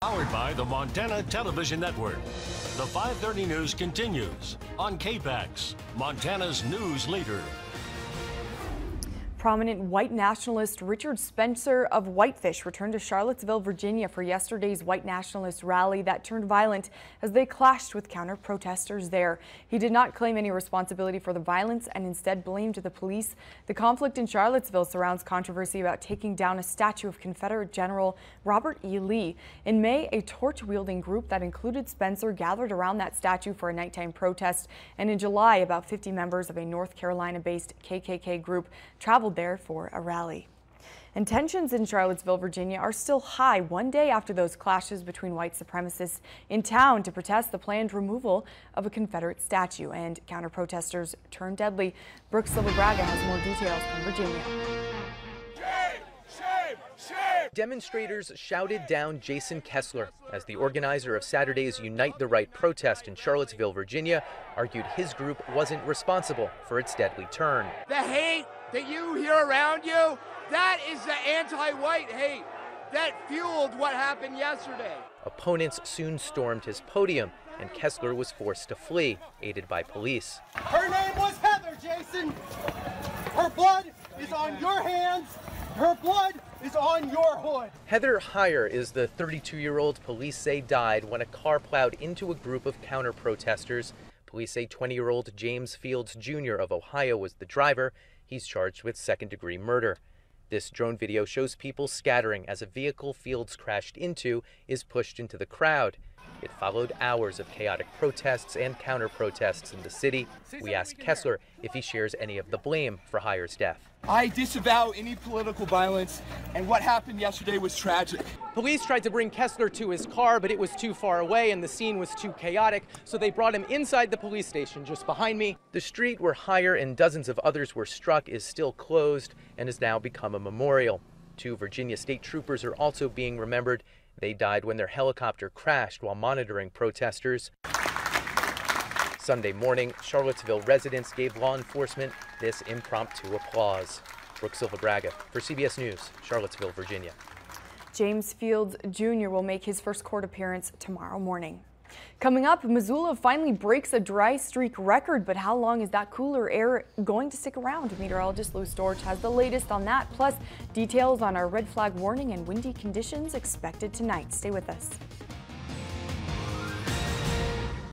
Powered by the Montana Television Network. The 5:30 news continues on KPAX, Montana's news leader. Prominent white nationalist Richard Spencer of Whitefish returned to Charlottesville, Virginia for yesterday's white nationalist rally that turned violent as they clashed with counter-protesters there. He did not claim any responsibility for the violence and instead blamed the police. The conflict in Charlottesville surrounds controversy about taking down a statue of Confederate General Robert E. Lee. In May, a torch-wielding group that included Spencer gathered around that statue for a nighttime protest, and in July, about 50 members of a North Carolina-based KKK group traveled there for a rally. And tensions in Charlottesville, Virginia are still high one day after those clashes between white supremacists in town to protest the planned removal of a Confederate statue, and counter-protesters turned deadly. Brooke Silva-Braga has more details from Virginia. Demonstrators shouted down Jason Kessler as the organizer of Saturday's Unite the Right protest in Charlottesville, Virginia, argued his group wasn't responsible for its deadly turn. The hate that you hear around you, that is the anti-white hate that fueled what happened yesterday. Opponents soon stormed his podium, and Kessler was forced to flee, aided by police. Her name was Heather, Jason. Her blood is on your hands. Her blood is on your hood. Heather Heyer is the 32-year-old police say died when a car plowed into a group of counter-protesters. Police say 20-year-old James Fields Jr. of Ohio was the driver. He's charged with second-degree murder. This drone video shows people scattering as a vehicle Fields crashed into is pushed into the crowd. It followed hours of chaotic protests and counter-protests in the city. We asked Kessler if he shares any of the blame for Heyer's death. I disavow any political violence, and what happened yesterday was tragic. Police tried to bring Kessler to his car, but it was too far away and the scene was too chaotic, so they brought him inside the police station just behind me. The street where Heyer and dozens of others were struck is still closed and has now become a memorial. 2 Virginia state troopers are also being remembered. They died when their helicopter crashed while monitoring protesters. Sunday morning, Charlottesville residents gave law enforcement this impromptu applause. Brooke Silva-Braga for CBS News, Charlottesville, Virginia. James Fields Jr. will make his first court appearance tomorrow morning. Coming up, Missoula finally breaks a dry streak record, but how long is that cooler air going to stick around? Meteorologist Lou Storch has the latest on that, plus details on our red flag warning and windy conditions expected tonight. Stay with us.